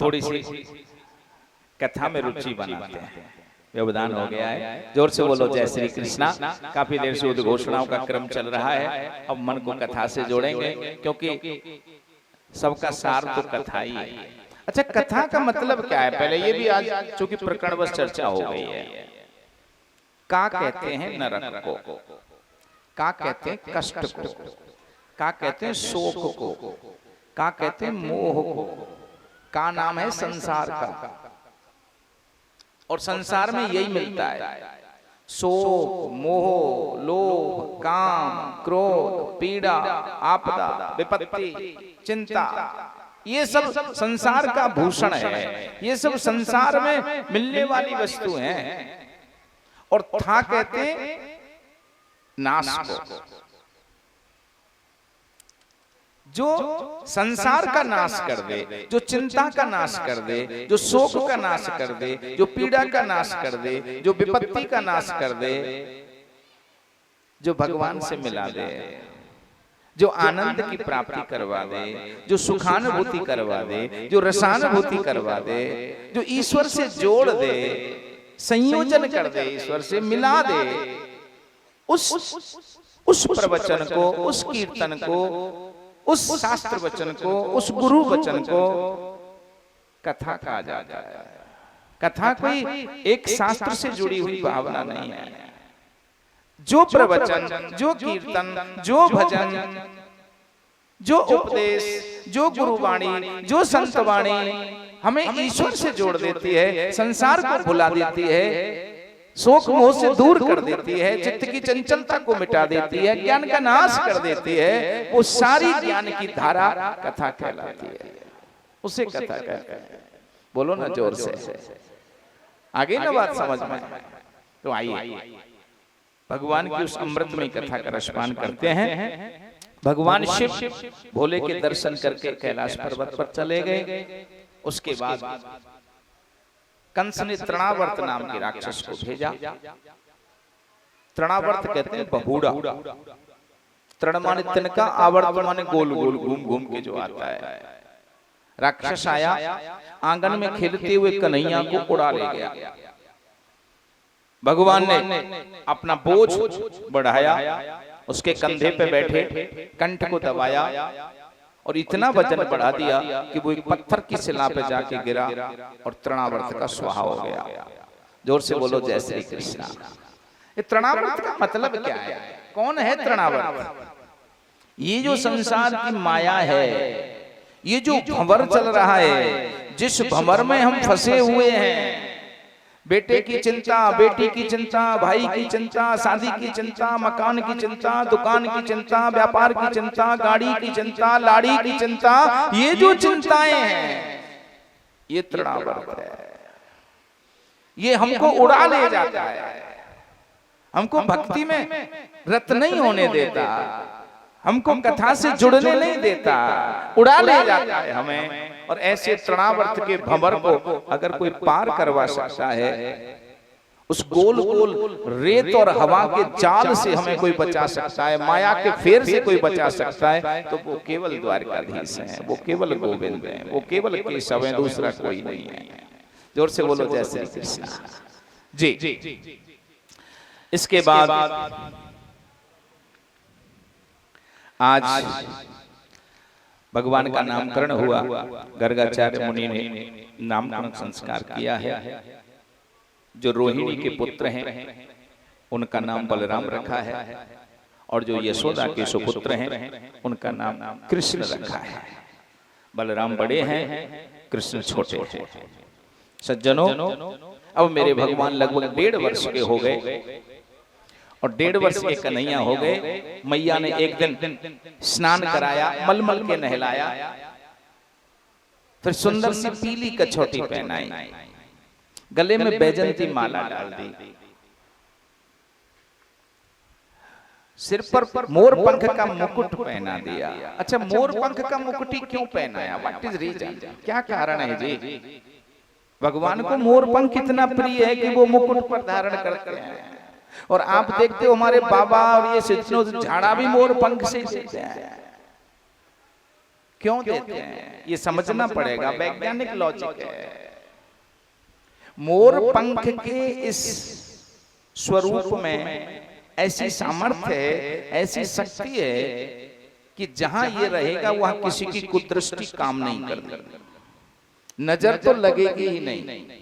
थोड़ी सी कथा में रुचि बनाते हैं। व्यवधान हो गया है, जोर से बोलो जय श्री कृष्णा। काफी देर से उद्घोषणाओं का क्रम चल रहा है, अब मन को कथा से जोड़ेंगे क्योंकि सबका सार तो कथा ही है। अच्छा, कथा का मतलब क्या है? पहले ये भी आज चूंकि प्रकरणवश चर्चा हो गई है। का कहते हैं नरक को, का कहते हैं कष्ट को, का कहते हैं शोक को, का कहते हैं मोह को, का नाम है संसार का। और संसार में यही मिलता है, शोक, मोह, लोभ, काम, क्रोध, पीड़ा, आपदा, विपत्ति, चिंता, ये सब संसार का भूषण है। ये सब संसार में मिलने वाली वस्तु हैं। और था कहते नाश को, जो संसार का नाश कर दे, जो चिंता का नाश कर दे, जो शोक का नाश कर दे, जो पीड़ा का नाश कर दे, जो विपत्ति का नाश कर दे, जो भगवान से मिला दे, जो आनंद की प्राप्ति करवा दे, जो सुखानुभूति करवा दे, जो रसानुभूति करवा दे, जो ईश्वर से जोड़ दे, संयोजन कर दे, ईश्वर से मिला दे, उस प्रवचन को, उस कीर्तन को, उस शास्त्र वचन को, उस गुरु वचन को कथा कहा जाता है। कथा कोई एक शास्त्र से जुड़ी हुई भावना नहीं है। जो प्रवचन, जो कीर्तन, जो भजन, जो उपदेश, जो गुरुवाणी, जो संतवाणी हमें ईश्वर से जोड़ देती है, संसार को भुला देती है, शोक मोह से दूर कर देती है, चित्त की चंचलता को मिटा देती है, ज्ञान का नाश कर देती है, वो सारी ज्ञान की धारा कथा कहलाती है। उसे कथा कहते हैं। बोलो ना जोर से, आगे ना बात समझ में? तो आइए भगवान की उस अमृतमयी कथा का रसपान करते हैं। भगवान शिव भोले के दर्शन करके कैलाश पर्वत पर चले गए। उसके बाद कंस ने तृणावर्त नाम के राक्षस को भेजा। तृणावर्त कहते हैं बहुड़ा, तृण माने तिनका, आवर्त माने गोल गोल घूम घूम के जो आता है। राक्षस आया, आंगन में खेलते हुए कन्हैया को उड़ा ले गया। भगवान ने अपना बोझ बढ़ाया, उसके कंधे पे बैठे, कंठ को दबाया और इतना वजन बढ़ा दिया कि वो एक पत्थर की शिला पे जाके गिरा और तृणावर्त का स्वाहा हो गया। जोर से बोलो जय श्री कृष्ण। ये तृणावर्त का मतलब क्या है? कौन है तृणावर्त? ये जो संसार की माया है, ये जो भंवर चल रहा है, जिस भंवर में हम फंसे हुए हैं, बेटे की चिंता, बेटी की चिंता, भाई की चिंता, शादी की चिंता, मकान की चिंता, दुकान की चिंता, व्यापार की चिंता, गाड़ी की चिंता, लाड़ी की चिंता, ये जो चिंताएं हैं, ये तृणावर्त है। ये हमको उड़ा ले जाता है, हमको भक्ति में रत नहीं होने देता, हमको कथा से जुड़ने नहीं देता, उड़ा ले जाता है हमें। और ऐसे तृणावर्त के भंवर को अगर कोई पार करवा सकता है, उस गोल गोल रेत और हवा के जाल से हमें कोई बचा सकता है, माया के फेर से कोई बचा सकता है, तो वो केवल द्वारकाधीश हैं, वो केवल गोविंद हैं, वो केवल केशव हैं, दूसरा कोई नहीं है। जोर से बोलो जय श्री कृष्ण जी। इसके बाद आज भगवान का नामकरण हुआ। गर्गाचार्य मुनि ने नामकरण संस्कार किया है। जो रोहिणी के पुत्र हैं उनका नाम बलराम रखा है, और जो यशोदा के सुपुत्र हैं उनका नाम कृष्ण रखा है। बलराम बड़े हैं, कृष्ण छोटे हैं। सज्जनों, अब मेरे भगवान लगभग 1.5 वर्ष के हो गए और 1.5 वर्ष के कन्हैया हो गए। मैया ने एक दिन स्नान कराया, मलमल के नहलाया, फिर सुंदर सी पीली कछौटी पहनाई, गले में बैजंती माला डाल दी, सिर पर मोर पंख का मुकुट पहना दिया। अच्छा, मोर पंख का मुकुट क्यों पहनाया? What is reason? क्या कारण है जी? भगवान को मोर पंख इतना प्रिय है कि वो मुकुट पर धारण करते हैं। और आप देखते हो हमारे बाबा और ये सिद्धों झाड़ा भी मोर पंख से देते हैं। क्यों देते हैं ये समझना पड़ेगा, वैज्ञानिक लॉजिक है। मोर पंख के इस स्वरूप में ऐसी सामर्थ्य है, ऐसी शक्ति है कि जहां ये रहेगा वहां किसी की कुदृष्टि काम नहीं करनी, नजर तो लगेगी ही नहीं।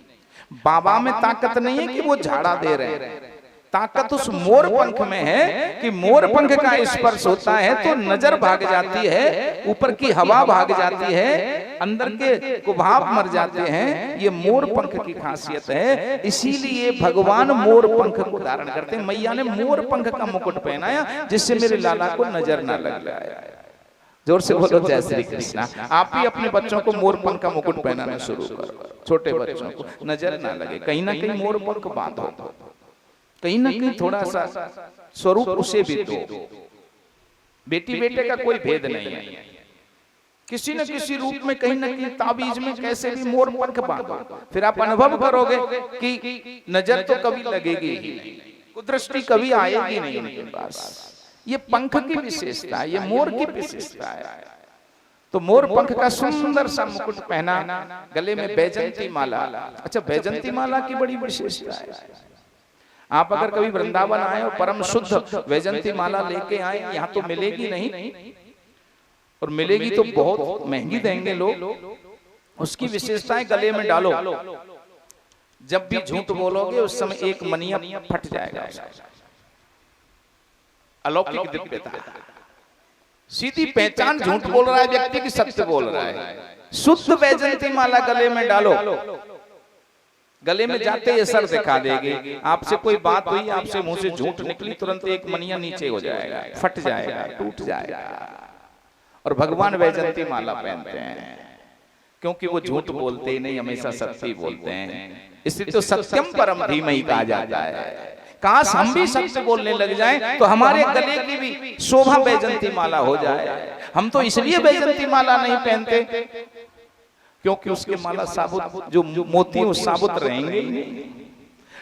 बाबा में ताकत नहीं है कि वो झाड़ा दे रहे हैं, ताकत उस मोर पंख में है कि मोर पंख का स्पर्श होता है तो नजर भाग जाती है, ऊपर की हवा भाग जाती है, अंदर के कुभाव मर जाते हैं। ये मोर पंख की खासियत है, इसीलिए भगवान मोर पंख को धारण करते हैं। मैया ने मोर पंख का मुकुट पहनाया जिससे मेरे लाला को नजर ना लग जाए। जोर से बोलो जय श्री कृष्णा। आप भी अपने बच्चों को मोर पंख का मुकुट पहनाना शुरू करो, छोटे बच्चों को नजर ना लगे। कहीं ना कहीं मोर पंख बांधो, कहीं ना कहीं थोड़ा सा स्वरूप उसे भी दो। बेटी बेटे का कोई भेद नहीं है, किसी न किसी रूप में कहीं ना कहीं ताबीज में कैसे भी मोर पंख बांधो, फिर आप अनुभव करोगे कि नजर तो कभी लगेगी ही नहीं, कुदृष्टि कभी आएगी नहीं उनके पास। ये पंख की विशेषता है, ये मोर की विशेषता है। तो मोर पंख का सुंदर सा मुकुट पहना, गले में बैजंती माला। अच्छा, बैजंती माला की बड़ी विशेषता है। आप अगर कभी वृंदावन आए और परम शुद्ध वैजंती माला लेके आए, यहाँ तो मिलेगी नहीं, और मिलेगी तो बहुत महंगी देंगे लोग। उसकी विशेषताएं गले में डालो, जब भी झूठ बोलोगे उस समय एक मनिया फट जाएगा। अलौकिक दिव्यता, सीधी पहचान, झूठ बोल रहा है व्यक्ति की सत्य बोल रहा है। शुद्ध वैजंती माला गले में डालो, गले में जाते ये सर दिखा देगी। आपसे कोई बात हुई, आपसे मुंह से झूठ निकली, तुरंत एक मनिया नीचे हो जाएगा, फट जाएगा, टूट जाएगा। और भगवान वैजंती माला पहनते हैं क्योंकि वो झूठ बोलते ही नहीं, हमेशा सत्य ही बोलते हैं। इसलिए तो सत्यम परम धीमहि कहा जाता है। काश हम भी सत्य बोलने लग जाएं तो हमारे गले की भी शोभा वैजंती माला हो जाए। हम तो इसलिए वैजंती माला नहीं पहनते क्योंकि उसके माला साबुत, जो मोती वो साबुत रहेंगे।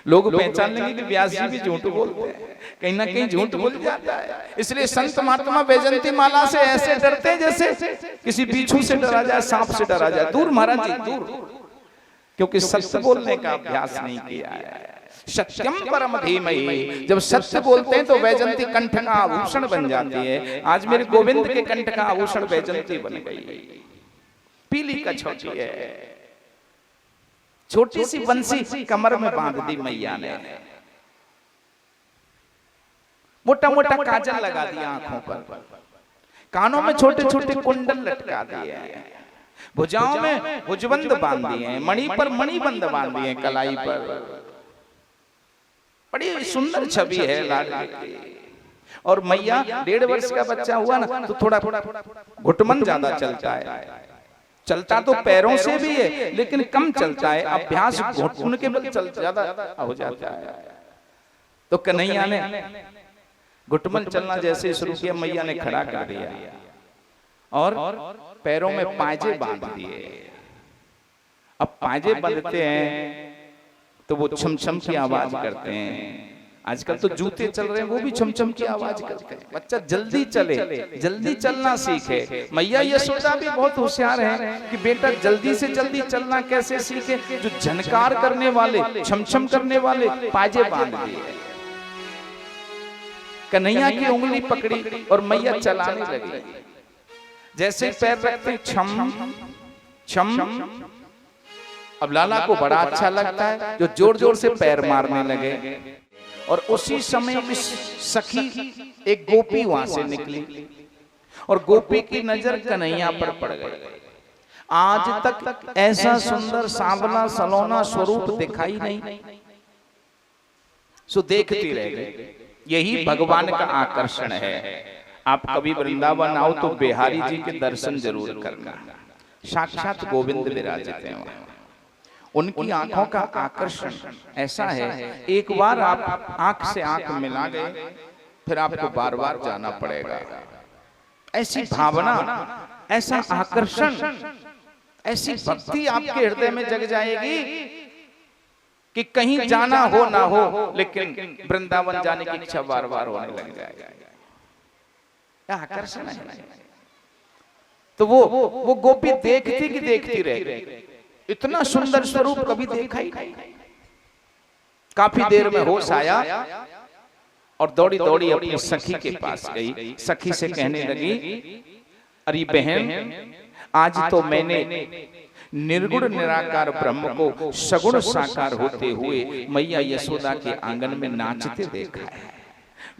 लोग पहचान लेंगे कि व्यास जी भी झूठ बोलते हैं, कहीं ना कहीं झूठ बोल जाता है। इसलिए संत महात्मा वैजंती माला से ऐसे डरते हैं जैसे किसी बिच्छू से डरा जाए, सांप से डरा जाए। दूर महाराज जी, दूर, क्योंकि सत्य बोलने का अभ्यास नहीं किया है। सत्यम परम धीमहि, जब सत्य बोलते हैं तो वैजंती कंठ का आभूषण बन जाती है। आज मेरे गोविंद के कंठ का आभूषण वैजंती बन गई। पीली कछौटी है, छोटी सी बंसी कमर में बांध दी मैया ने, मोटा मोटा काजल लगा दिया आंखों पर, कानों में छोटे छोटे कुंडल लटका दिए, भुजाओं में भुजबंद बांध दिए, मणि पर मणिबंद बांध दिए, कलाई पर। बड़ी सुंदर छवि है लाडली की। और मैया 1.5 वर्ष का बच्चा हुआ ना तो थोड़ा घुटमन ज्यादा चलता है। चलता तो पैरों से भी है लेकिन कम चलता है, अभ्यास घुटन के बल चल ज्यादा हो जाता है। तो कन्हैया ने घुटमन चलना जैसे शुरू किया, मैया ने खड़ा कर दिया और पैरों में पांजे बांध दिए। अब पांजे बांधते हैं तो वो छमछम की आवाज करते हैं। आजकल तो जूते चल रहे हैं, वो भी छमछम की आवाज करते हैं। बच्चा जल्दी चले, जल्दी चलना सीखे। मैया यशोदा भी बहुत होशियार है कि बेटा जल्दी से जल्दी चलना कैसे सीखे। जो झनकार करने वाले, छमछम करने वाले पाजे बांध दिए। कन्हैया की उंगली पकड़ी और मैया चलाने लगी। जैसे पैर रखते छम छम। अब लाला को बड़ा अच्छा लगता है, जो जोर जोर से पैर मारने लगे। और उसी समय सखी एक गोपी वहां से निकली और गोपी की नजर कन्हैया पर पड़ गई। आज तक ऐसा सुंदर सांवला सलोना स्वरूप दिखाई नहीं, सो देखती रह गई। यही भगवान का आकर्षण है। आप कभी वृंदावन आओ तो बिहारी जी के दर्शन जरूर करना, साक्षात गोविंद विराजित हैं वहां। उनकी आंखों का आकर्षण ऐसा है, एक बार आप आंख से आंख मिला गए फिर आपको बार बार जाना पड़ेगा। ऐसी भावना, ऐसा आकर्षण, ऐसी भक्ति आपके हृदय में जग जाएगी कि कहीं जाना हो ना हो लेकिन वृंदावन जाने की इच्छा बार बार होने लग जाएगी। आकर्षण है। तो वो गोपी देखती कि देखती रह गई। इतना सुंदर स्वरूप कभी देखा ही नहीं। काफी देर में होश आया और दौड़ी दौड़ी अपनी सखी के पास गई। सखी से कहने लगी, अरे बहन, आज तो मैंने निर्गुण निराकार ब्रह्म को सगुण साकार होते हुए मैया यशोदा के आंगन में नाचते देखा है।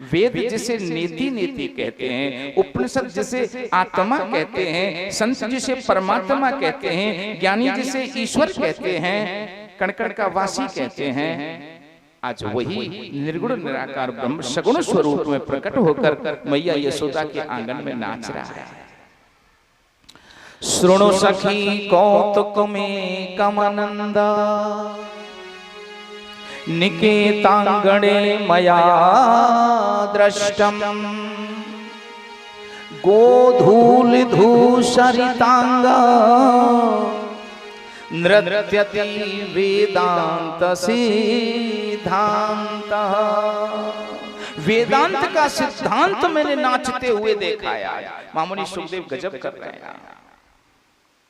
वेद जिसे नीति नीति कहते हैं, उपनिषद जिसे आत्मा कहते हैं, संत जिसे परमात्मा कहते हैं, ज्ञानी जिसे ईश्वर कहते हैं, कण-कण का वासी कहते हैं, आज वही निर्गुण निराकार ब्रह्म सगुण स्वरूप में प्रकट होकर मैया यशोदा के आंगन में नाच रहा है। श्रृणु सखी कौतुक में कमनंदा, निकेतांगणे मया दृष्टम, गोधूल धूसरितांग नृत्यति वेदांत सिद्धांत। वेदांत का सिद्धांत मैंने नाचते हुए देखा है। मामुनि सुखदेव गजब कर रहे हैं।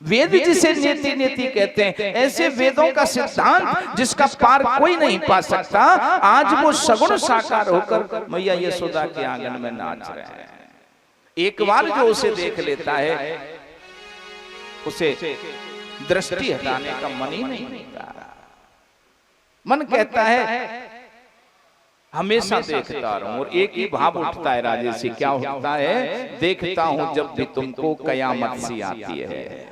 वेद जिसे नीति नीति कहते हैं, ऐसे वेदों का सिद्धांत जिसका पार कोई नहीं पा सकता, आज वो सगुण साकार होकर मैया यशोदा के आंगन में नाच रहे हैं। एक बार जो उसे देख लेता है, उसे दृष्टि हटाने का मन ही नहीं होता। मन कहता है हमेशा देखता रहूं। और एक ही भाव उठता है राजेशी, क्या उठता है? देखता हूं जब भी तुमको कयामत सी आती है।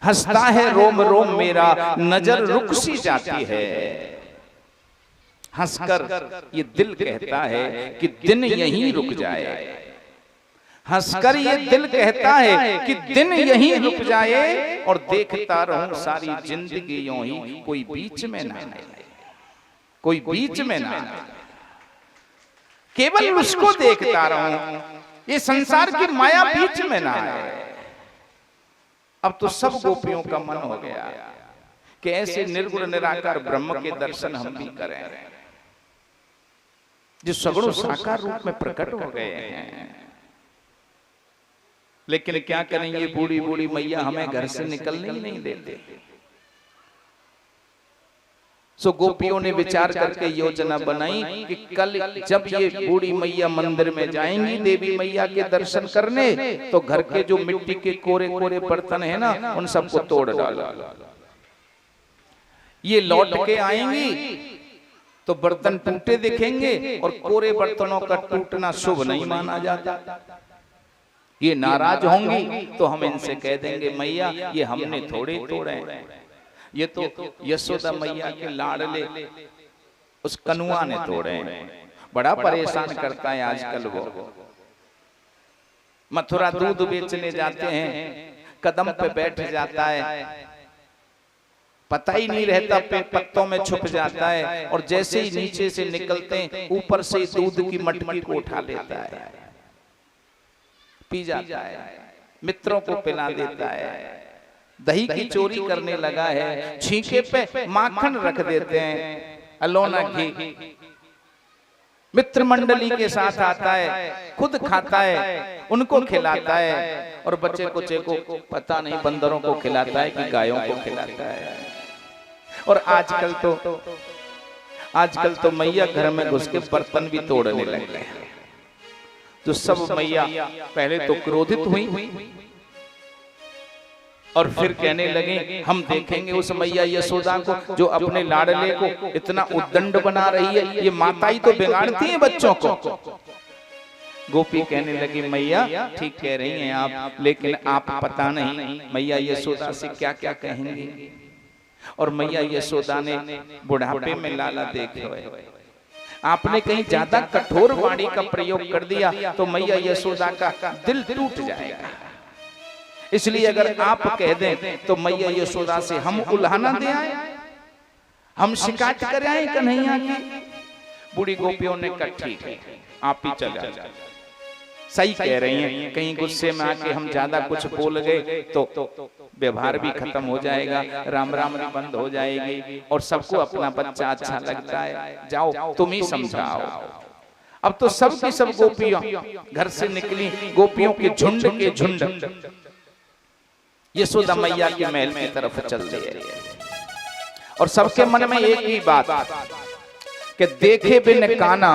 हंसता है रोम रोम मेरा, नजर रुक सी जाती है। हंसकर ये दिल कहता है कि दिन यहीं रुक जाए। हंसकर ये दिल कहता है कि दिन यहीं रुक जाए, और देखता रहूं सारी जिंदगी यूं ही, कोई बीच में ना आए, कोई बीच में ना आए। केवल उसको देखता रहूं, ये संसार की माया बीच में ना आए। अब तो सब गोपियों का मन हो गया कि ऐसे निर्गुण निराकार ब्रह्म के दर्शन हम भी करें, जो सगुण साकार रूप में प्रकट हो गए हैं। लेकिन क्या करेंगे, बूढ़ी बूढ़ी मैया हमें घर से निकलने ही नहीं देते। सो गोपियों ने विचार करके योजना बनाई कि कल जब ये बूढ़ी मैया मंदिर में जाएंगी देवी मैया के दर्शन करने, तो घर के जो मिट्टी के कोरे कोरे बर्तन है ना, उन सबको तोड़ डाला। ये लौट के आएंगी तो बर्तन टूटे दिखेंगे, और कोरे बर्तनों का टूटना शुभ नहीं माना जाता। ये नाराज होंगी तो हम इनसे कह देंगे, मैया ये हमने थोड़े तोड़े, ये तो यशोदा मैया के लाडले उस कनुआ ने तोड़े। बड़ा परेशान करता है आजकल वो। मथुरा दूध बेचने जाते हैं, कदम पे बैठ जाता है, पता ही नहीं रहता, पे पत्तों में छुप जाता है, और जैसे ही नीचे से निकलते हैं ऊपर से दूध की मटकी को उठा लेता है, पी जाता है, मित्रों को पिला देता है। दही की चोरी करने लगा है, छींके पे माखन रख देते हैं, अलोना घी। मित्र मंडली के साथ आता है, खुद खाता है, उनको खिलाता है, और बच्चे कुचे को पता नहीं बंदरों को खिलाता है कि गायों को खिलाता है। और आजकल तो मैया घर में घुस के बर्तन भी तोड़ने लग गए। तो सब मैया पहले तो क्रोधित हुई, और फिर कहने लगे हम देखेंगे उस मैया यशोदा को जो अपने लाडले को इतना उद्दंड बना रही है, ये माता ही तो बिगाड़ती है बच्चों को। गोपी कहने लगी, मैया ठीक कह रही हैं आप, लेकिन आप पता नहीं मैया यशोदा से क्या क्या कहेंगी। और मैया यशोदा ने बुढ़ापे में लाला देखे, आपने कहीं ज्यादा कठोर वाणी का प्रयोग कर दिया तो मैया यशोदा का दिल टूट जाएगा। इसलिए अगर आप कह दें तो मैया यशोदा से हम उल्हाना दे आए, हम शिकायत कर आए कन्हैया की। बूढ़ी गोपियों ने कहा ठीक है आप ही चले जाए। सही कह रही हैं, कहीं गुस्से में आके हम ज्यादा कुछ बोल गए तो व्यवहार भी खत्म हो जाएगा, राम राम भी बंद हो जाएगी, और सबको अपना बच्चा अच्छा लगता है। जाओ तुम ही समझाओ। अब तो सब की सब गोपियां घर से निकली, गोपियों के झुंड यशोदा मैया के महल की तरफ चल रही है। और सबके मन में एक ही बात कि देखे बिन काना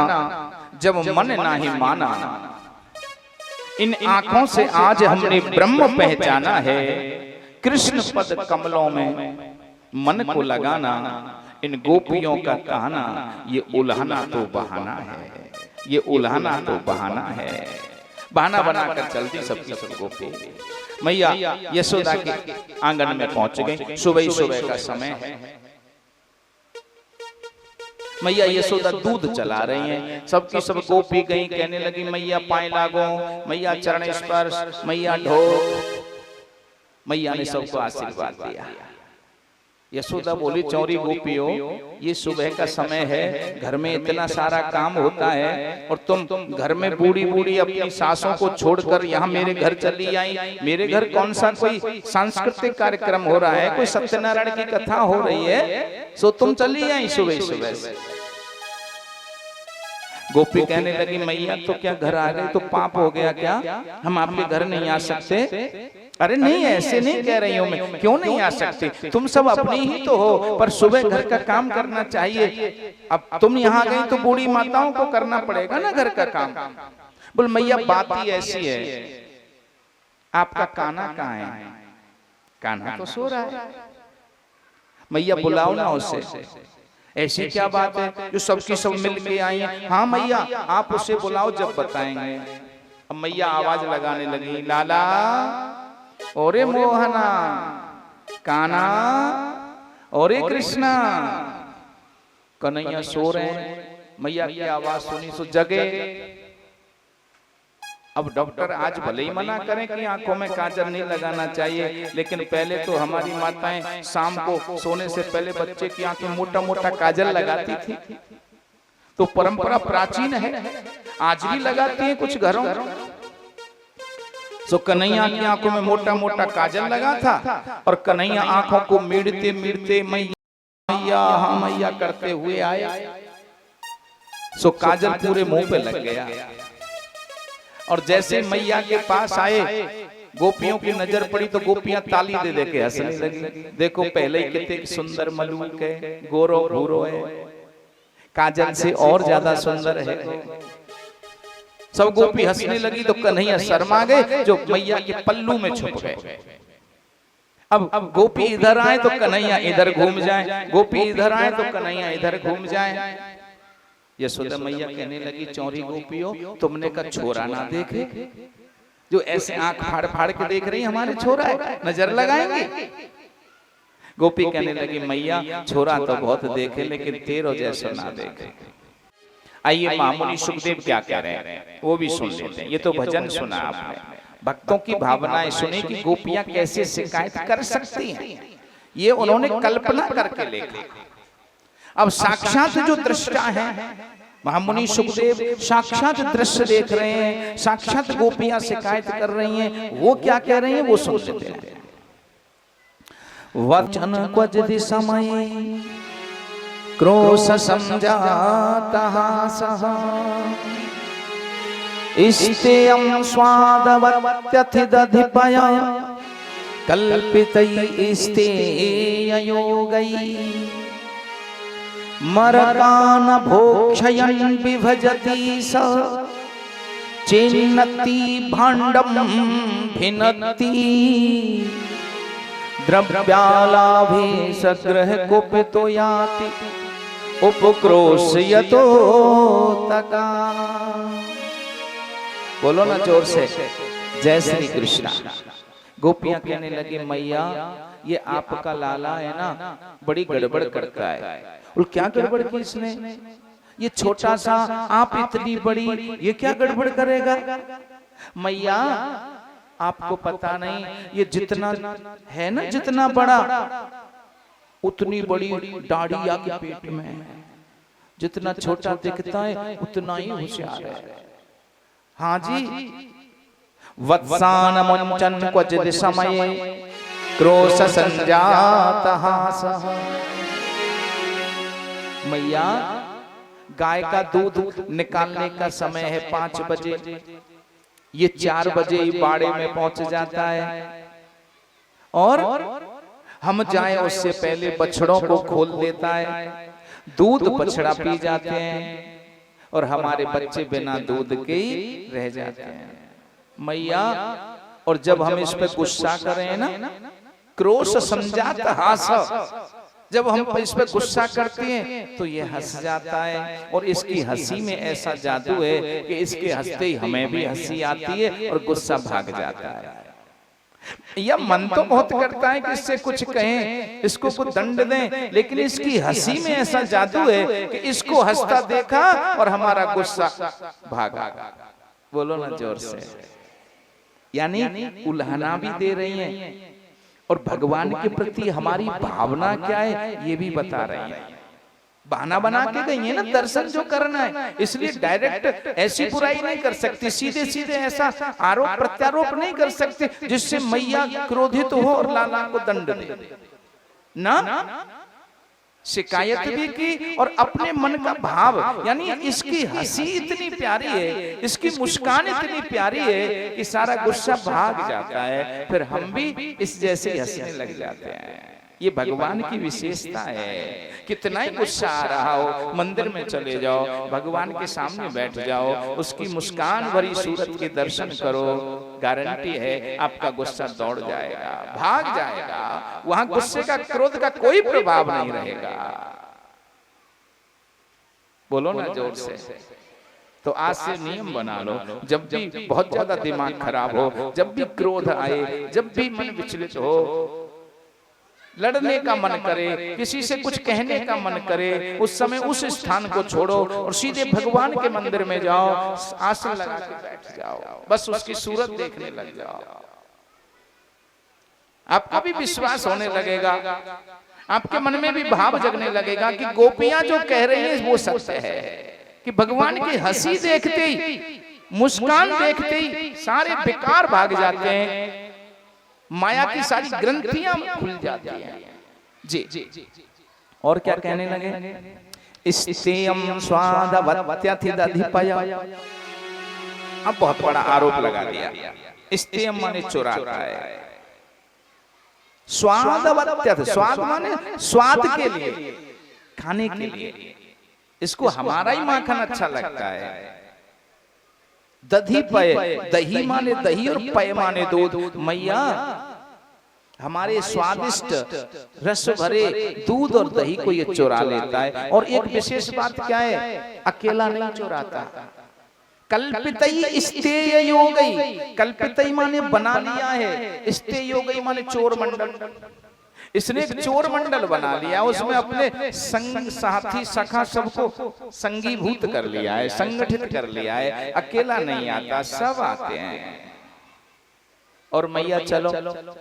जब मन नाही माना, इन आंखों से आज हमने ब्रह्म पहचाना है, कृष्ण पद कमलों में मन को लगाना, इन गोपियों का कहना ये उल्हाना तो बहाना है, ये उल्हाना तो बहाना है। बहाना बनाकर चलती सबकी सब गोपी। मैया यशोदा के आंगन में पहुंच गई। सुबह सुबह का समय है। मैया यशोदा दूध चला रही हैं। सबकी सब गोपी गई, कहने लगी मैया पाए लागो, मैया चरण स्पर्श, मैया ढोक। मैया ने सबको आशीर्वाद दिया। यशोदा बोली चौरी गोपियों, ये सुबह का समय है, घर में इतना सारा काम होता है और तुम घर में बूढ़ी बूढ़ी अपनी सासों को छोड़कर यहाँ मेरे घर चली आई। मेरे घर कौन सा कोई सांस्कृतिक कार्यक्रम हो रहा है, कोई सत्यनारायण की कथा हो रही है, सो तुम चली आई सुबह सुबह से। गोपी कहने लगी मैया तो क्या घर आ गए तो पाप हो गया क्या, हम आपके घर नहीं आ सकते? अरे नहीं, ऐसे नहीं कह रही हूं मैं, क्यों नहीं आ सकती, तुम सब अपनी ही तो हो, पर सुबह घर का काम करना चाहिए। अब तुम यहाँ गई तो बूढ़ी माताओं को करना पड़ेगा ना घर का काम। बोल मैया बात ही ऐसी है, आपका कान्हा कहाँ है? कान्हा तो सो रहा है। मैया बुलाओ ना उसे। ऐसी क्या बात है जो सबकी सब मिल के आई? हाँ मैया आप उसे बुलाओ, जब बताएंगे। अब मैया आवाज लगाने लगी, लाला ओरे मोहना, कान्हा ओरे कृष्णा। कन्हैया सो रहे हैं। मैया की आवाज सुनी सो जगे। अब डॉक्टर आज भले ही मना करें कि आंखों में काजल नहीं लगाना चाहिए, लेकिन पहले तो हमारी माताएं शाम को सोने से पहले बच्चे की आंखों में मोटा मोटा काजल लगाती थी। तो परंपरा प्राचीन है, आज भी लगाती है कुछ घरों। सो कन्हैया की आंखों में मोटा मोटा काजल लगा था और कन्हैया आंखों को मीड़ते मीड़ते मैया हाँ मैया करते हुए आए। सो काजल पूरे मुंह पे लग गया और जैसे मैया के पास आए, गोपियों की नजर पड़ी तो गोपियां ताली दे दे के हंसने लगी। देखो पहले ही कितने सुंदर मलूक है, गोरो भूरो है, काजल से और ज्यादा सुंदर है। सब गोपी हंसने लगी तो कन्हैया शर्मा गए, जो मैया के पल्लू में छुप गए। अब गोपी इधर आए तो कन्हैया इधर घूम जाए, गोपी इधर आए तो कन्हैया इधर घूम जाए। यशोदा मैया कहने लगी चौरी गोपियों, तुमने का छोरा ना देखे, जो ऐसे आंख फाड़ फाड़ के देख रही हमारे छोरा है, नजर लगाएंगे। गोपी कहने लगी मैया छोरा तो बहुत देखे, लेकिन तेरो जैसा ना देखे। आइए महामुनि सुखदेव क्या कह रहे हैं वो भी सुन लेते हैं। ये तो भजन सुना आपने, भक्तों की भावनाएं सुनी कि गोपियां कैसे शिकायत कर सकती हैं, ये उन्होंने कल्पना करके लिखा। अब साक्षात जो दृष्टा है महामुनि सुखदेव, साक्षात दृश्य देख रहे हैं, साक्षात गोपियां शिकायत कर रही हैं, वो क्या कह रही हैं वो सुन लेते हैं। वचन क्वचिदि समय क्रोश संजातः सः, इस्तेयं स्वादवत्यथिदधिपय कल्पितैस्तेययोगै, मरकान भोक्षयन् विभजति स, चिन्नति भाण्डं भिन्नति, द्रव्यालाभे सगृह कुपितो याति, उपक्रोशयतो तका। बोलो ना जोर से, जय श्री कृष्ण। गोपियां कहने लगी मैया ये आपका लाला है ना, बड़ी गड़बड़ करता है। और क्या गड़बड़ की इसने, ये छोटा सा आप इतनी बड़ी, ये क्या गड़बड़ करेगा? मैया आपको पता नहीं, ये जितना है ना, जितना बड़ा उतनी बड़ी दाढ़ी आके पेट में है, जितना छोटा दिखता है उतना ही होशियार है। हाँ जी, वत्सान मुंचन क्वचिदि समये क्रोश संजातः सः। मैया गाय का दूध निकालने का समय है 5 बजे, ये 4 बजे ही बाड़े में पहुंच जाता है और हम जाएं उससे पहले बछड़ों को खोल देता है, दूध बछड़ा पी जाते हैं और हमारे बच्चे बिना दूध के ही रह जाते हैं। मैया, और जब हम इस पे गुस्सा करें ना, क्रोध समझात हास, जब हम इस पे गुस्सा करते हैं तो ये हंस जाता है और इसकी हंसी में ऐसा जादू है कि इसके हंसते ही हमें भी हंसी आती है और गुस्सा भाग जाता है। यह मन तो बहुत करता है कि इससे कुछ कहें, इसको कुछ दंड दें, लेकिन इसकी हंसी में ऐसा जादू है कि इसको हंसता देखा और हमारा गुस्सा भागा। बोलो ना जोर से। यानी उल्हाना भी दे रही हैं और भगवान के प्रति हमारी भावना क्या है ये भी बता रही हैं। बहाना बना के गई है ना दर्शन जो करना है, इसलिए डायरेक्ट ऐसी बुराई नहीं कर सकती, सीधे सीधे ऐसा आरोप प्रत्यारोप नहीं कर सकते जिससे मैया क्रोधित हो और लाला को दंड दे ना। शिकायत भी की और अपने मन का भाव, यानी इसकी हंसी इतनी प्यारी है, इसकी मुस्कान इतनी प्यारी है कि सारा गुस्सा भाग जाता है, फिर हम भी इस जैसे हंसने लग जाते हैं। ये भगवान की विशेषता है। कितना ही गुस्सा आ रहा हो, मंदिर में चले जाओ, भगवान के सामने बैठ जाओ, उसकी मुस्कान भरी सूरत के दर्शन करो, गारंटी है आपका गुस्सा दौड़ जाएगा, भाग जाएगा, वहां गुस्से का, क्रोध का कोई प्रभाव नहीं रहेगा। बोलो ना जोर से। तो आज से नियम बना लो, जब भी बहुत ज्यादा दिमाग खराब हो, जब भी क्रोध आए, जब भी मन विचलित हो, लड़ने का मन करे, किसी से कुछ कहने का मन करे, उस समय उस स्थान को छोड़ो और सीधे भगवान के मंदिर में जाओ, आसन लगा के बैठ जाओ, बस उसकी सूरत देखने लग जाओ। आपको भी विश्वास होने लगेगा, आपके मन में भी भाव जगने लगेगा कि गोपियां जो कह रही हैं वो सत्य है, कि भगवान की हंसी देखते ही, मुस्कान देखते ही सारे विकार भाग जाते हैं, माया की सारी ग्रंथियां खुल जाती हैं। जी और क्या कहने लगे? इस्तेयम स्वादवत्यधिपय। अब बहुत बड़ा आरोप लगा दिया। इस्तेयम माने चुराता है, स्वादवत्यथ, स्वाद माने स्वाद के लिए, खाने के लिए, इसको हमारा ही माखन अच्छा लगता है। दधी पय, दही माने दही और पय माने दूध। मैया, हमारे स्वादिष्ट रस भरे दूध और दही को ये चुरा लेता है। और एक विशेष बात क्या है, अकेला नहीं चुराता, कल्पितई इस्तेय योगई। कल्पितई माने बना लिया है, इस्तेय योगई माने चोर मंडल। इसने एक चोर मंडल बना लिया, उसमें अपने संग साथी सखा सबको संगीभूत कर लिया है, संगठित कर लिया है। अकेला नहीं आता, सब आते हैं। और मैया चलो,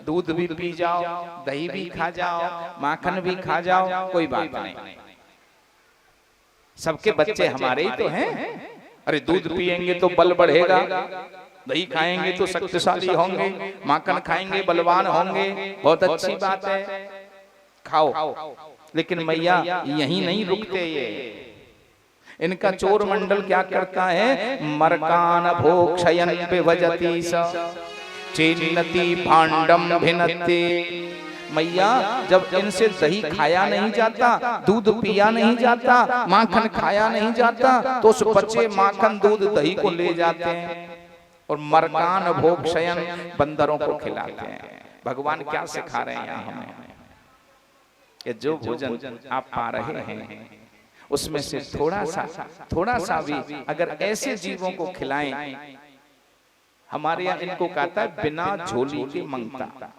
दूध भी पी जाओ, दही भी खा जाओ, माखन भी खा जाओ, कोई बात नहीं, सबके बच्चे हमारे ही तो हैं। अरे दूध पिएंगे तो बल बढ़ेगा, दही खाएंगे तो शक्तिशाली होंगे, माखन खाएंगे बलवान होंगे, बहुत अच्छी बात है, खाओ। लेकिन मैया यहीं नहीं रुकते ये, इनका चोर मंडल क्या करता है? मरकान भोक्षयन विभजति स चिन्नति भांडम भिन्नते। मैया, जब इनसे दही खाया नहीं जाता, दूध पिया नहीं जाता, माखन खाया नहीं जाता, तो उस बच्चे माखन दूध दही को ले जाते हैं और मरकान भोक्षयन बंदरों को खिलाते हैं। भगवान क्या सिखा रहे हैं यहाँ हमें? ये जो भोजन आप पा रहे हैं उसमें से थोड़ा सा भी अगर ऐसे जीवों को खिलाएं, हमारे यहाँ इनको कहता है बिना झोली के मंगता।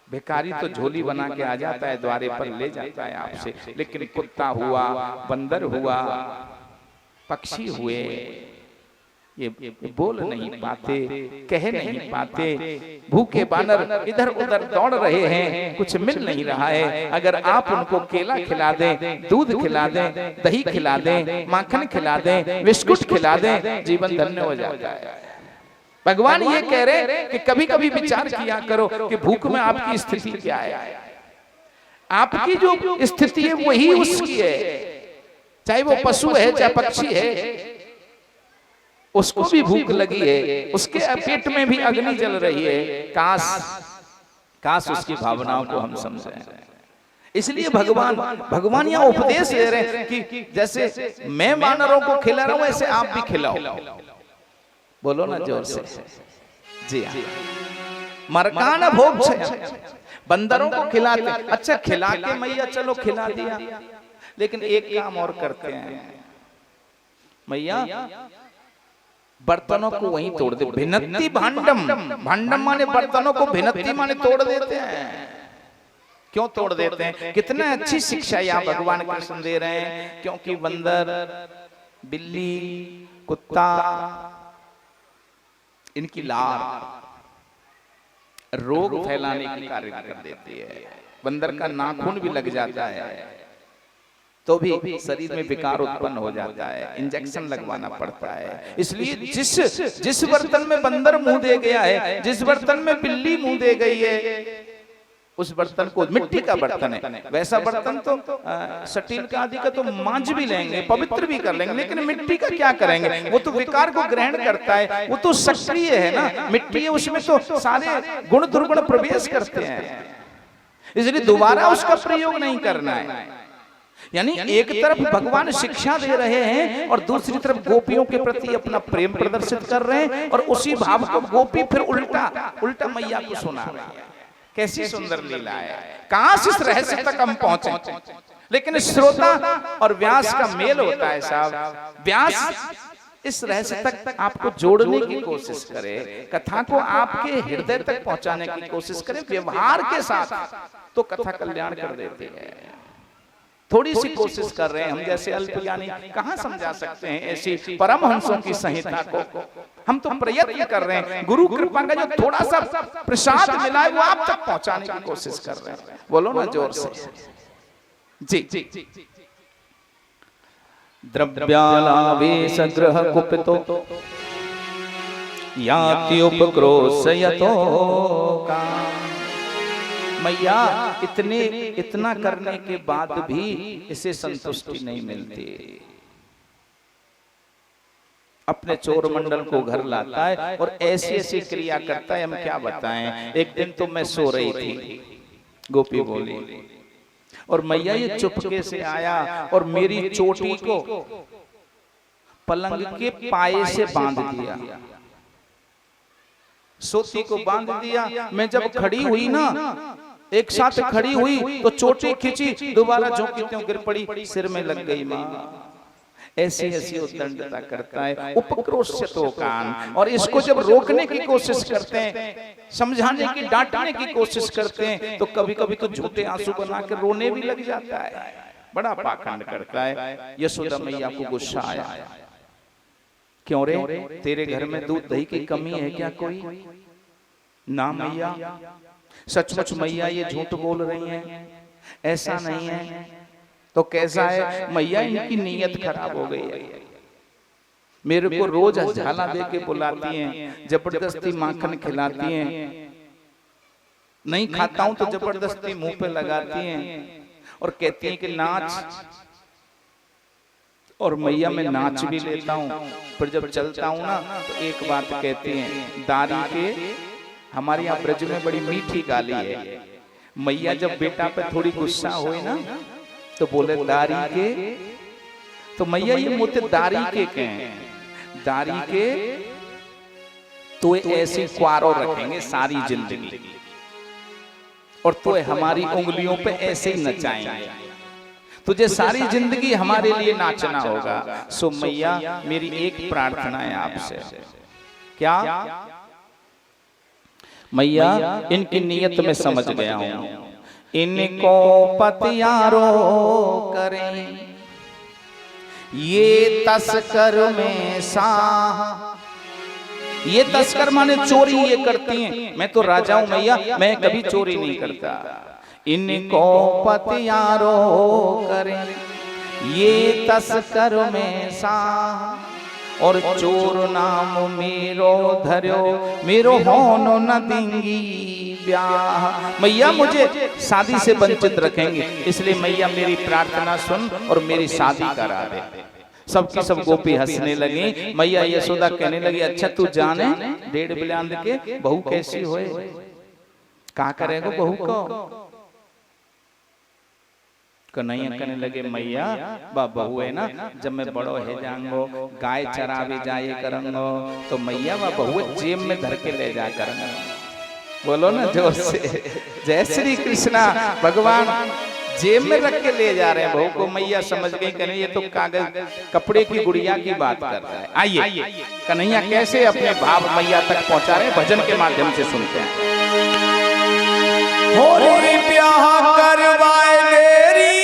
भिखारी तो झोली बना के आ जाता है, द्वारे पर ले जाता है आपसे, लेकिन कुत्ता हुआ, बंदर हुआ, पक्षी हुए, ये बोल नहीं पाते, कह नहीं पाते, भूखे बानर इधर उधर दौड़ रहे हैं, कुछ मिल नहीं रहा है। अगर आप उनको केला खिला दें, दूध खिला दें, दही खिला दें, माखन खिला दें, बिस्कुट खिला दें, जीवन धन्य हो जाता है। भगवान ये कह रहे कि कभी कभी विचार किया करो कि भूख में आपकी स्थिति क्या है। आपकी जो स्थिति है वही उसकी है, चाहे वो पशु है चाहे पक्षी है, उसको भी भूख लगी है, उसके पेट में भी अग्नि जल रही है। काश उसकी भावनाओं को हम समझें। इसलिए भगवान यहाँ उपदेश दे रहे हैं कि जैसे मैं वानरों को खिला रहा हूं ऐसे आप भी खिलाओ। बोलो ना जोर से। जी हाँ, मरकान भोग बंदरों को खिलाते। अच्छा खिला के मैया चलो खिला दिया, लेकिन एक काम और करते हैं मैया, बर्तनों को वहीं तोड़ दे। भिन्नति भांडम, भांडम माने बर्तनों को, भिन्नति माने तोड़ देते हैं। क्यों तोड़ देते हैं? कितना अच्छी शिक्षा यहाँ भगवान कृष्ण दे रहे हैं। क्योंकि बंदर, बिल्ली, कुत्ता, इनकी लार रोग फैलाने की कार्य कर देती है। बंदर का नाखून भी लग जाता है तो भी शरीर में विकार उत्पन्न हो जाता है, इंजेक्शन लगवाना पड़ता है। इसलिए जिस बर्तन में बंदर मुंह दे गया है, जिस बर्तन में बिल्ली मुंह दे गई है, उस बर्तन को, मिट्टी का बर्तन है, वैसा बर्तन तो स्टील का आदि का तो मांझ भी लेंगे, पवित्र भी कर लेंगे, लेकिन मिट्टी का क्या करेंगे? वो तो विकार को ग्रहण करता है, वो तो सक्रिय है ना, मिट्टी है, उसमें तो सारे गुण दुर्गुण प्रवेश करते हैं। इसलिए दोबारा उसका प्रयोग नहीं करना है। यानी एक तरफ भगवान शिक्षा दे रहे हैं और दूसरी तरफ गोपियों के प्रति अपना प्रेम प्रदर्शित कर रहे हैं, और उसी भाव को गोपी फिर उल्टा मैया को सुना रही है। कैसी सुंदर लीला है। काश इस रहस्य तक हम पहुंचे। लेकिन श्रोता और व्यास का मेल होता है साहब। व्यास इस रहस्य तक आपको जोड़ने की कोशिश करे, कथा को आपके हृदय तक पहुंचाने की कोशिश करे व्यवहार के साथ, तो कथा कल्याण कर देती है। थोड़ी सी कोशिश कर रहे हैं हम जैसे अल्पज्ञानी, कहाँ समझा सकते हैं ऐसी परमहंसों की संहिता को। हम तो प्रयत्न कर रहे हैं, गुरु कृपा का जो थोड़ा सा प्रसाद मिला है वो आप तक पहुंचाने की कोशिश कर रहे हैं। बोलो ना जोर से। जी। द्रव्यालावेश ग्रह कुपितो याति उपक्रोशयतो का। मैया इतना करने के बाद भी इसे संतुष्टि नहीं मिलती, अपने चोर मंडल को घर लाता है और ऐसी ऐसी क्रिया करता है, हम क्या बताएं। एक दिन तो मैं सो रही थी, गोपी बोली, और मैया ये चुपके से आया और मेरी चोटी को पलंग के पाए से बांध दिया, सोती को बांध दिया। मैं जब खड़ी हुई ना, एक साथ खड़ी हुई तो चोटी खींची, दोबारा झोंकी त्यों गिर पड़ी, सिर में लग गई मां। ऐसी ऐसी उद्दंडता करता है, उपक्रोशतो कान। और इसको जब रोकने की कोशिश करते हैं, समझाने की, डांटने की कोशिश करते हैं, तो कभी कभी तो झूठे आंसू बना के रोने भी लग जाता है। बड़ा पाखंड करता है। यशोदा मैया को गुस्सा आया, क्यों रे, तेरे घर में दूध दही की कमी है क्या कोई? ना मैया, सचमुच मैया ये झूठ बोल रही हैं, ऐसा नहीं है। तो कैसा है मैया? इनकी नीयत खराब हो गई है। मेरे को रोज झाला दे के बुलाती हैं, जबरदस्ती माखन खिलाती हैं, नहीं खाता हूं तो जबरदस्ती मुंह पे लगाती हैं और कहती हैं कि नाच। और मैया मैं नाच भी लेता हूं, पर जब चलता हूं ना तो एक बात कहती हैं, दारी के, हमारे यहाँ ब्रज में बड़ी मीठी गाली है। मैया जब बेटा पे थोड़ी गुस्सा हुई ना तो बोले दारी के, तो मैया ये मोते दारी के कहें, दारी के तो ऐसी क्वारो रखेंगे सारी जिंदगी, और तो हमारी उंगलियों पे ऐसे ही नचाएंगे, तुझे सारी जिंदगी हमारे लिए नाचना होगा। सो मैया मेरी एक प्रार्थना है आपसे। क्या? मैया इनकी नियत में समझ गया हूं, इनको पतियारो करें ये तस्कर में साह। ये तस्कर माने चोरी ये करती हैं, मैं तो राजा हूं मैया, मैं कभी चोरी नहीं करता। इनको पतियारो करें ये तस्कर में साह, और चोर नाम मेरो धर्यो मेरो होनो न देंगी ब्याह। मैया मुझे शादी से वंचित रखेंगे, इसलिए मैया मेरी प्रार्थना सुन और मेरी शादी करा दे। सबकी सब गोपी हंसने लगी। मैया यशोदा कहने लगी, अच्छा तू जाने 1.5 बिलांद के बहू कैसी होए, का करेगो बहू को? कन्हैया कहने लगे, मैया बहू है ना, जब मैं बड़ो है जाऊंगो गाय चरावे जाए करूंगो तो मैया बहू जेब में धर के ले जा करूंगा। बोलो ना जोर से, जय श्री कृष्णा। भगवान जेब में रख के ले जा रहे हैं बहू को। मैया समझ गई, कन्हैया ये तो कागज कपड़े की गुड़िया की बात कर रहा है। आइए कन्हैया कैसे अपने भाव मैया तक पहुंचा रहे हैं, भजन के माध्यम से सुनते हैं। होरी ब्याह करवाए मेरी,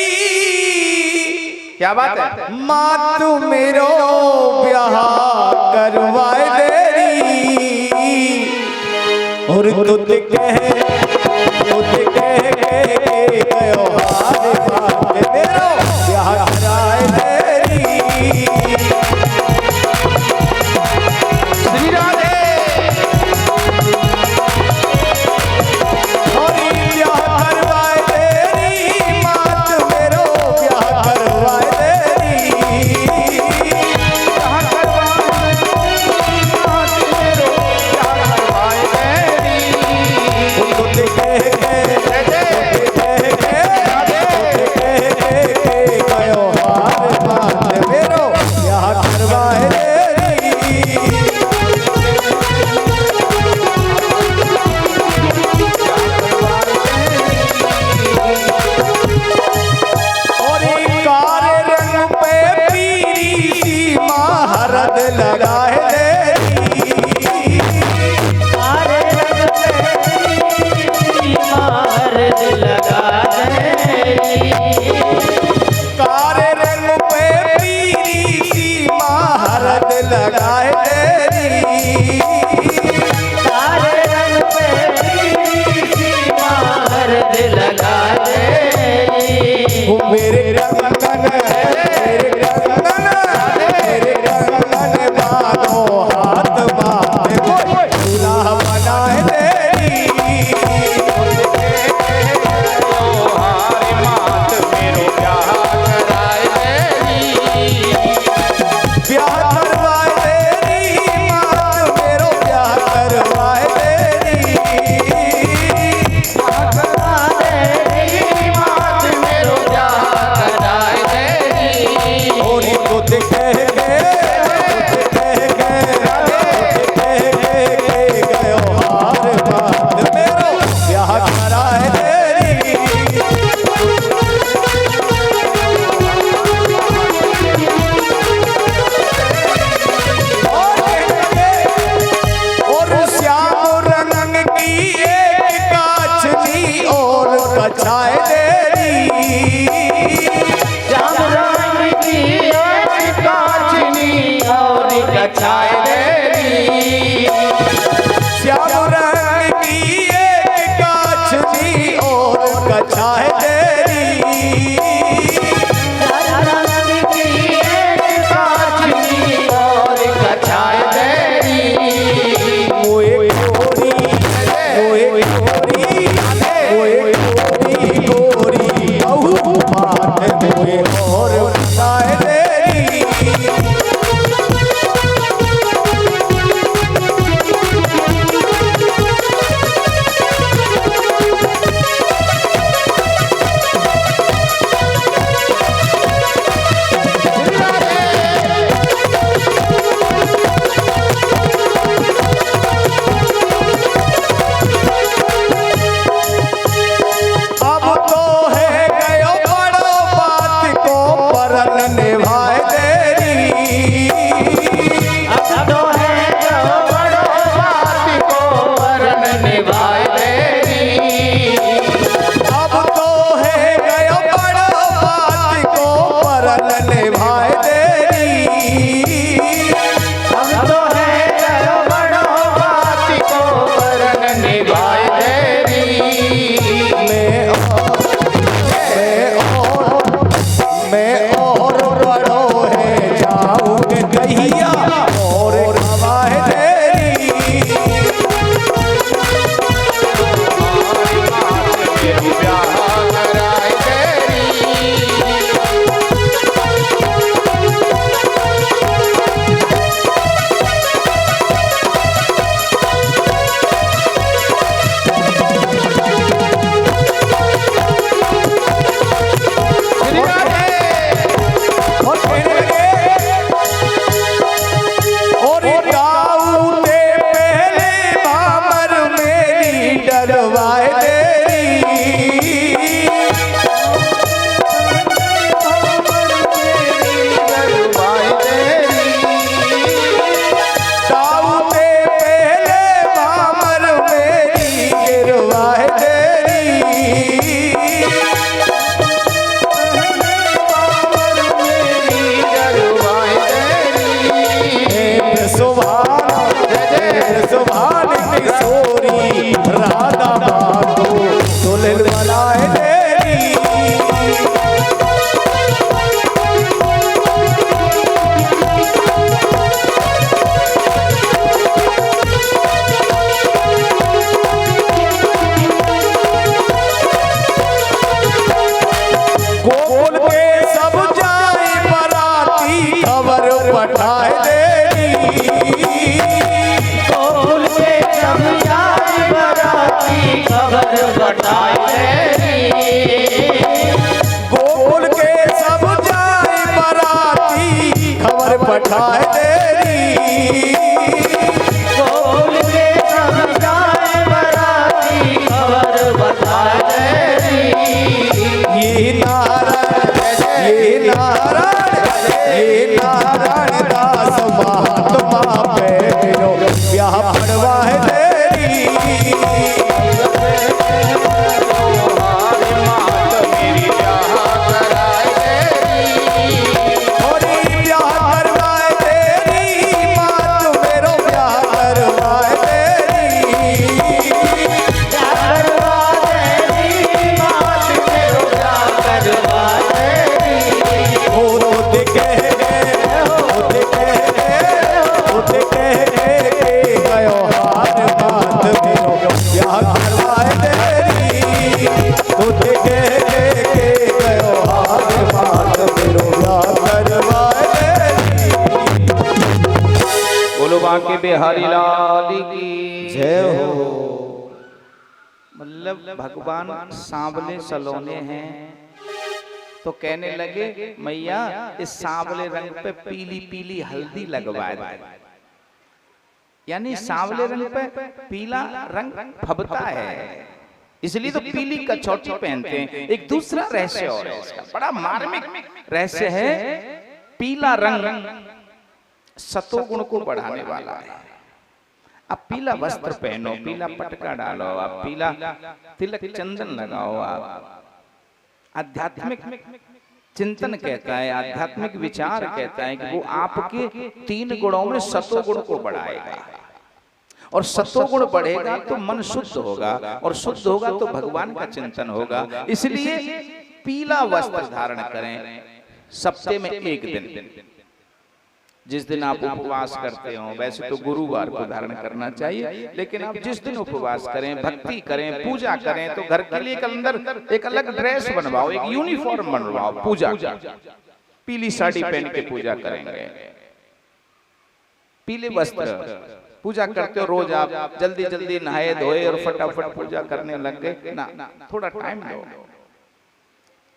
क्या बात है, माँ तू मेरो ब्याह करवाए मेरी। और तुझ कह गयो हारे बात मेरो ब्याह कराए मेरी। श्री राधे। मैं और बड़ो है जाऊं कहिया पठाए गोकुल के सब जाए बराती खबर पठाए तेरी। गोकुल के सब जाए बराती खबर बताए तेरी। ये नारायण दास महात्मा पे मेरो ब्याह पड़वा है तेरी। बांके बिहारी लाल की जय हो। मतलब भगवान सांवले सलोने हैं तो कहने लगे मैया इस सांवले रंग पे पीली पीली हल्दी लगवा दे। यानी सांवले रंग पे पीला रंग फबता है, इसलिए तो पीली कचौटी पहनते हैं। एक दूसरा रहस्य और है इसका, बड़ा मार्मिक रहस्य है। पीला रंग सतोगुण को बढ़ाने वाला है। आप पीला वस्त्र पहनो, पीला पटका डालो, आप पीला तिलक चंदन लगाओ, आप आध्यात्मिक चिंतन कहता है, आध्यात्मिक विचार कहता है कि वो आपके 3 गुणों में सतोगुण को बढ़ाएगा। और सतोगुण बढ़ेगा तो मन शुद्ध होगा, और शुद्ध होगा तो भगवान का चिंतन होगा। इसलिए पीला वस्त्र धारण करें सप्ताह में 1 दिन। जिस दिन आप उपवास करते हो, वैसे तो गुरुवार को धारण करना चाहिए, लेकिन आप जिस दिन उपवास करें, भक्ति करें, पूजा करें, तो घर के लिए अंदर एक अलग ड्रेस बनवाओ, एक यूनिफॉर्म बनवाओ पूजा की। पीली साड़ी पहन के पूजा करेंगे, पीले वस्त्र पूजा करते हो। रोज आप जल्दी जल्दी नहाए धोए और फटाफट पूजा करने लग गए ना, थोड़ा टाइम दो।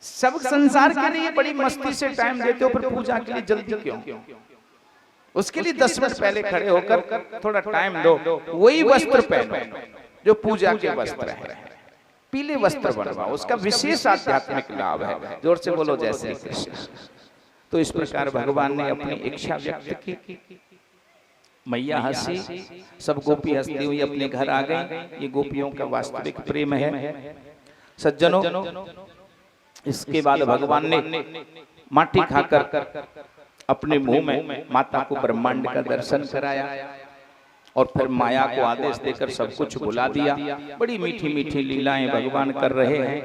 सब संसार के लिए बड़ी मस्ती से टाइम देते हो, पर पूजा के लिए जल्दी क्यों? उसके लिए 10 मिनट पहले खड़े होकर थोड़ा टाइम दो। वही वस्त्र पहनो जो पूजा के वस्त्र है, पीले वस्त्र बनवाओ, उसका विशेष आध्यात्मिक लाभ है। जोर से बोलो जय श्री कृष्ण। तो इस प्रकार भगवान ने अपनी इच्छा व्यक्त की। मैया हंसी, सब गोपी हंसती हुई अपने घर आ गई। ये गोपियों का वास्तविक प्रेम है सज्जनों। इसके बाद भगवान ने माटी खाकर अपने मुंह में माता को ब्रह्मांड का दर्शन कराया, और फिर माया को आदेश देकर सब कुछ बुला दिया। बड़ी मीठी मीठी लीलाएं भगवान कर रहे हैं।